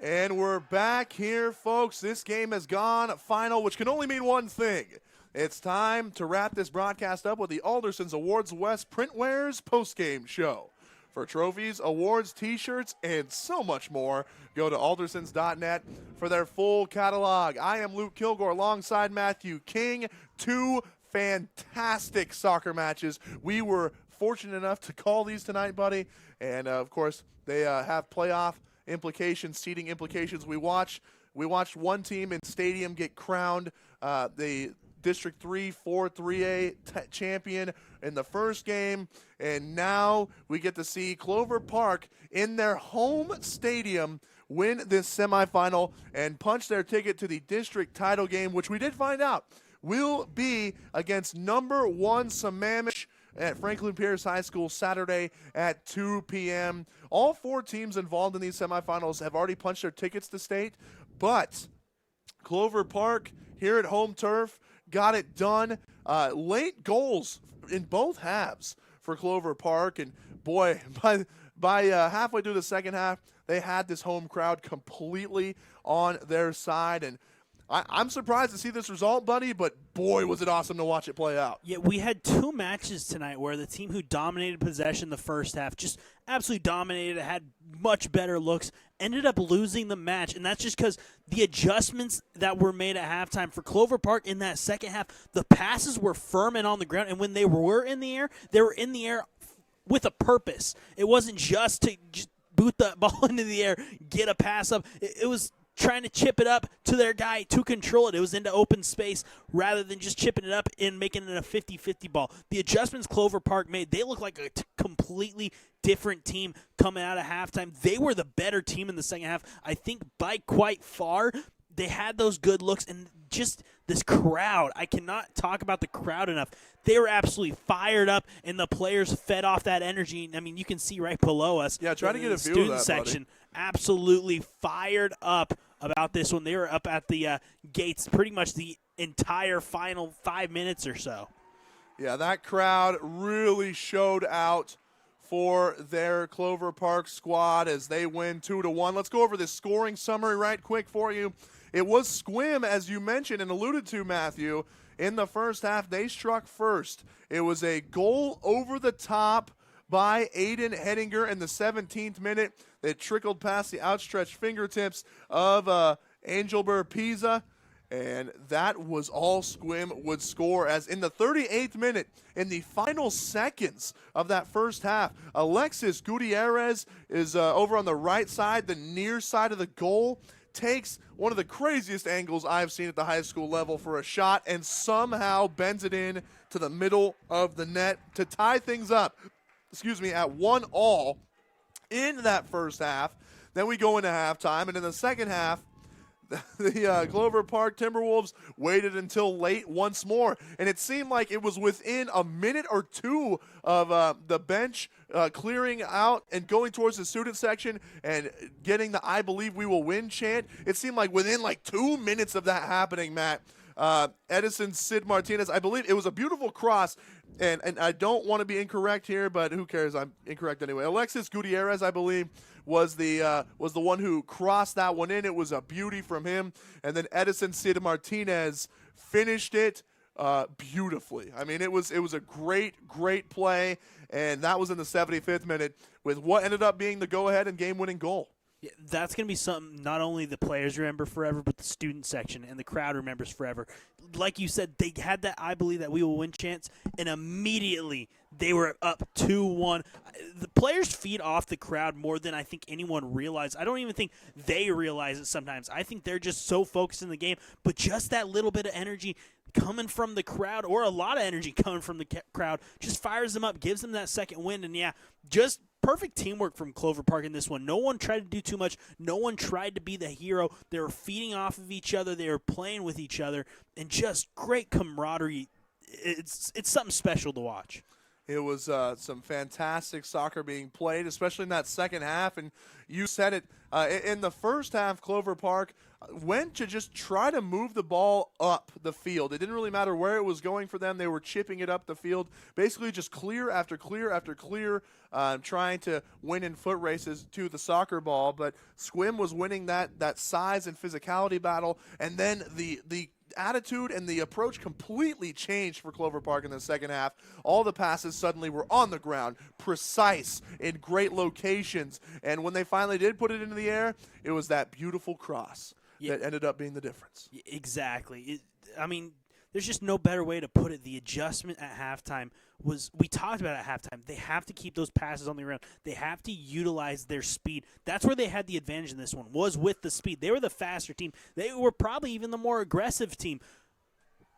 And we're back here, folks. This game has gone final, which can only mean one thing. It's time to wrap this broadcast up with the Alderson's Awards West Printwares postgame show. For trophies, awards, t-shirts, and so much more, go to aldersons.net for their full catalog. I am Luke Kilgore alongside Matthew King. Two fantastic soccer matches. We were fortunate enough to call these tonight, buddy. And, of course, they have playoff implications, seeding implications. We watched one team in stadium get crowned the District 3 4-3A champion in the first game, and now we get to see Clover Park in their home stadium win this semifinal and punch their ticket to the district title game, which we did find out will be against number 1 Sammamish at Franklin Pierce High School Saturday at 2 p.m. All 4 teams involved in these semifinals have already punched their tickets to state, but Clover Park here at home turf got it done. Late goals in both halves for Clover Park, and boy, by halfway through the second half, they had this home crowd completely on their side, and I'm surprised to see this result, buddy, but boy, was it awesome to watch it play out. Yeah, we had 2 matches tonight where the team who dominated possession the first half, just absolutely dominated, had much better looks, ended up losing the match, and that's just because the adjustments that were made at halftime for Clover Park in that second half, the passes were firm and on the ground, and when they were in the air, they were in the air with a purpose. It wasn't just to just boot the ball into the air, get a pass up. It was trying to chip it up to their guy to control it. It was into open space rather than just chipping it up and making it a 50-50 ball. The adjustments Clover Park made, they look like a completely different team coming out of halftime. They were the better team in the second half, I think, by quite far. They had those good looks, and just this crowd. I cannot talk about the crowd enough. They were absolutely fired up, and the players fed off that energy. I mean, you can see right below us. Yeah, try to get a view of that, student section, absolutely fired up about this one. They were up at the gates pretty much the entire final 5 minutes or so. Yeah, that crowd really showed out for their Clover Park squad as they win 2-1. Let's go over this scoring summary right quick for you. It was Sequim, as you mentioned and alluded to, Matthew. In the first half, they struck first. It was a goal over the top by Aiden Hedinger in the 17th minute that trickled past the outstretched fingertips of Angelbert Pisa. And that was all Sequim would score, as in the 38th minute, in the final seconds of that first half, Alexis Gutierrez is over on the right side, the near side of the goal, takes one of the craziest angles I've seen at the high school level for a shot and somehow bends it in to the middle of the net to tie things up, at 1-1 in that first half. Then we go into halftime, and in the second half, the Clover Park Timberwolves waited until late once more, and it seemed like it was within a minute or two of the bench clearing out and going towards the student section and getting the "I believe we will win" chant. It seemed like within 2 minutes of that happening, Matt, Edison Sid Martinez, I believe it was a beautiful cross, and I don't want to be incorrect here, but who cares? I'm incorrect anyway. Alexis Gutierrez, I believe, was the one who crossed that one in. It was a beauty from him, and then Edison Sid Martinez finished it beautifully. I mean, it was a great play, and that was in the 75th minute with what ended up being the go-ahead and game-winning goal. Yeah, that's going to be something not only the players remember forever, but the student section and the crowd remembers forever. Like you said, they had that "I believe that we will win" chance, and immediately they were up 2-1. The players feed off the crowd more than I think anyone realized. I don't even think they realize it sometimes. I think they're just so focused in the game, but just that little bit of energy coming from the crowd, or a lot of energy coming from the crowd, just fires them up, gives them that second wind, and yeah, just perfect teamwork from Clover Park in this one. No one tried to do too much. No one tried to be the hero. They were feeding off of each other. They were playing with each other, and just great camaraderie. It's something special to watch. It was some fantastic soccer being played, especially in that second half. And you said it, in the first half, Clover Park went to just try to move the ball up the field. It didn't really matter where it was going for them. They were chipping it up the field, basically just clear after clear after clear, trying to win in foot races to the soccer ball. But Sequim was winning that size and physicality battle. And then the attitude and the approach completely changed for Clover Park in the second half. All the passes suddenly were on the ground, precise, in great locations. And when they finally did put it into the air, it was that beautiful cross that ended up being the difference. Exactly. There's just no better way to put it. The adjustment at halftime was, we talked about at halftime, they have to keep those passes on the ground. They have to utilize their speed. That's where they had the advantage in this one, was with the speed. They were the faster team. They were probably even the more aggressive team.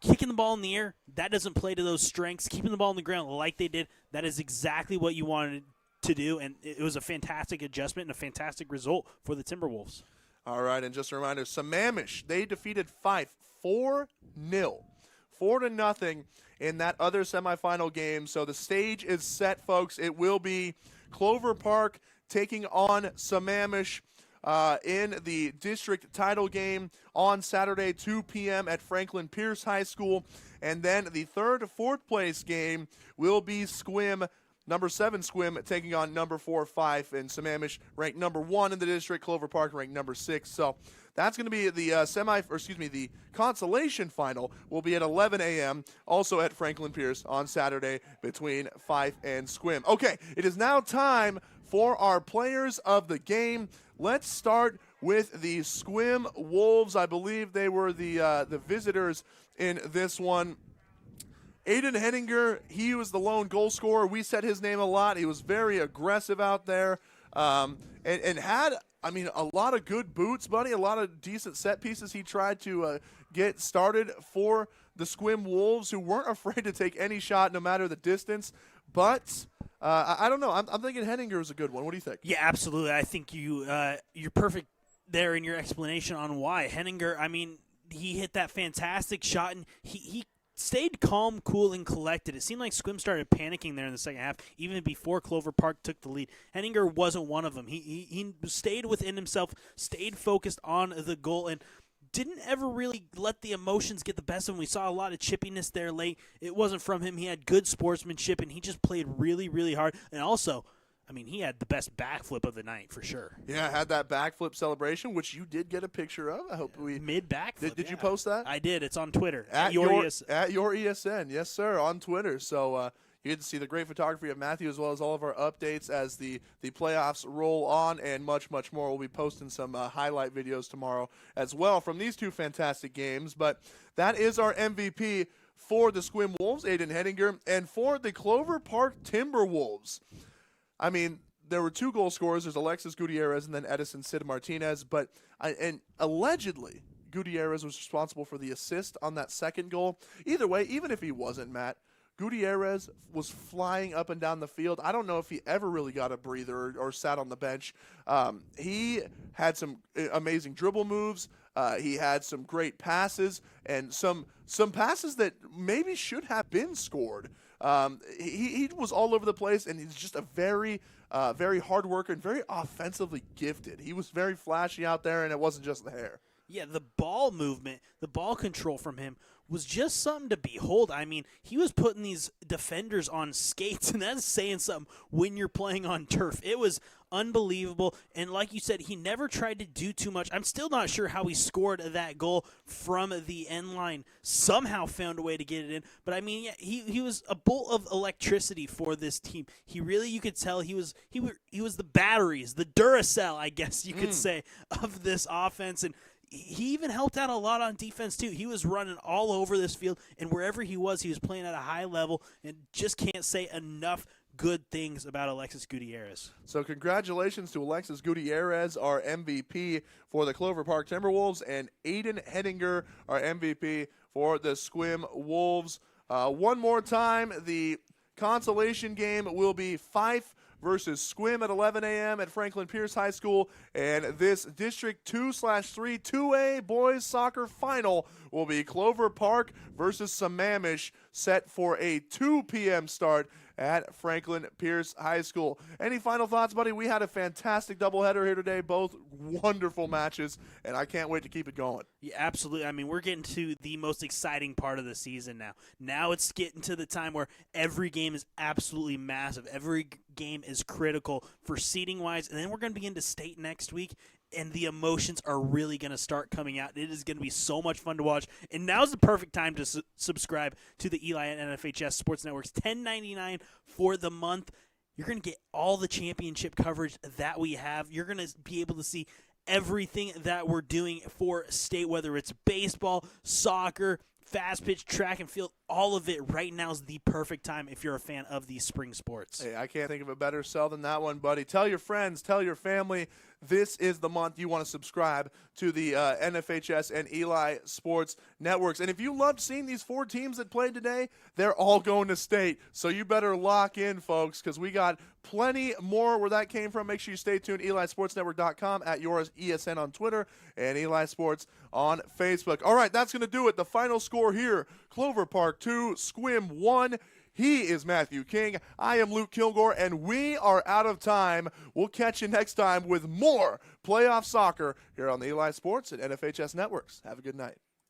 Kicking the ball in the air, that doesn't play to those strengths. Keeping the ball on the ground like they did, that is exactly what you wanted to do, and it was a fantastic adjustment and a fantastic result for the Timberwolves. All right, and just a reminder, Sammamish, they defeated Fife 4-0. 4-0 in that other semifinal game. So the stage is set, folks. It will be Clover Park taking on Sammamish in the district title game on Saturday, 2 p.m. at Franklin Pierce High School. And then the third, fourth place game will be Sequim, number 7 Sequim taking on number 4 Fife, and Sammamish ranked number 1 in the district. Clover Park ranked number 6. So that's going to be the the consolation final will be at 11 a.m. also at Franklin Pierce on Saturday between Fife and Sequim. Okay, it is now time for our players of the game. Let's start with the Sequim Wolves. I believe they were the visitors in this one. Aiden Henninger, he was the lone goal scorer. We said his name a lot. He was very aggressive out there, and had, a lot of good boots, buddy, a lot of decent set pieces he tried to get started for the Sequim Wolves, who weren't afraid to take any shot no matter the distance. But I don't know. I'm thinking Henninger is a good one. What do you think? Yeah, absolutely. I think you're perfect there in your explanation on why. Henninger, he hit that fantastic shot, and he stayed calm, cool, and collected. It seemed like Sequim started panicking there in the second half, even before Clover Park took the lead. Henninger wasn't one of them. He stayed within himself, stayed focused on the goal, and didn't ever really let the emotions get the best of him. We saw a lot of chippiness there late. It wasn't from him. He had good sportsmanship, and he just played really, really hard. And also, he had the best backflip of the night for sure. Yeah, had that backflip celebration, which you did get a picture of. I hope we mid backflip. Did you post that? I did. It's on Twitter at your ESN. Yes, sir, on Twitter. So you get to see the great photography of Matthew, as well as all of our updates as the playoffs roll on, and much, much more. We'll be posting some highlight videos tomorrow as well from these two fantastic games. But that is our MVP for the Sequim Wolves, Aiden Henninger, and for the Clover Park Timberwolves. There were 2 goal scorers. There's Alexis Gutierrez and then Edison Sid Martinez. But and allegedly, Gutierrez was responsible for the assist on that second goal. Either way, even if he wasn't, Matt, Gutierrez was flying up and down the field. I don't know if he ever really got a breather or sat on the bench. He had some amazing dribble moves. He had some great passes and some passes that maybe should have been scored. He was all over the place, and he's just a very hard worker and very offensively gifted. He was very flashy out there, and it wasn't just the hair. Yeah, the ball movement, the ball control from him was just something to behold. He was putting these defenders on skates, and that's saying something when you're playing on turf. It was unbelievable, and like you said, he never tried to do too much. I'm still not sure how he scored that goal from the end line. Somehow found a way to get it in, but he was a bolt of electricity for this team. He really, you could tell he was the batteries, the Duracell, I guess you could say, of this offense, and he even helped out a lot on defense, too. He was running all over this field, and wherever he was playing at a high level, and just can't say enough good things about Alexis Gutierrez. So congratulations to Alexis Gutierrez, our MVP for the Clover Park Timberwolves, and Aiden Henninger, our MVP for the Sequim Wolves. One more time, the consolation game will be Fife versus Sequim at 11 a.m. at Franklin Pierce High School. And this District 2/3 2A boys soccer final will be Clover Park versus Sammamish. set for a 2 p.m. start at Franklin Pierce High School. Any final thoughts, buddy? We had a fantastic doubleheader here today, both wonderful matches, and I can't wait to keep it going. Yeah, absolutely. I mean, we're getting to the most exciting part of the season now. Now it's getting to the time where every game is absolutely massive. Every game is critical for seeding-wise, and then we're going to begin to state next week, and the emotions are really going to start coming out. It is going to be so much fun to watch. And now's the perfect time to subscribe to the Eli and NFHS Sports Networks. $10.99 for the month. You're going to get all the championship coverage that we have. You're going to be able to see everything that we're doing for state, whether it's baseball, soccer, fast pitch, track and field. All of it right now is the perfect time if you're a fan of these spring sports. Hey, I can't think of a better sell than that one, buddy. Tell your friends, tell your family, this is the month you want to subscribe to the NFHS and Eli Sports Networks. And if you loved seeing these 4 teams that played today, they're all going to state. So you better lock in, folks, because we got plenty more where that came from. Make sure you stay tuned. EliSportsNetwork.com, at yours ESN on Twitter, and Eli Sports on Facebook. All right, that's going to do it. The final score here, Clover Park 2, Sequim 1. He is Matthew King. I am Luke Kilgore, and we are out of time. We'll catch you next time with more playoff soccer here on the Eli Sports and NFHS Networks. Have a good night.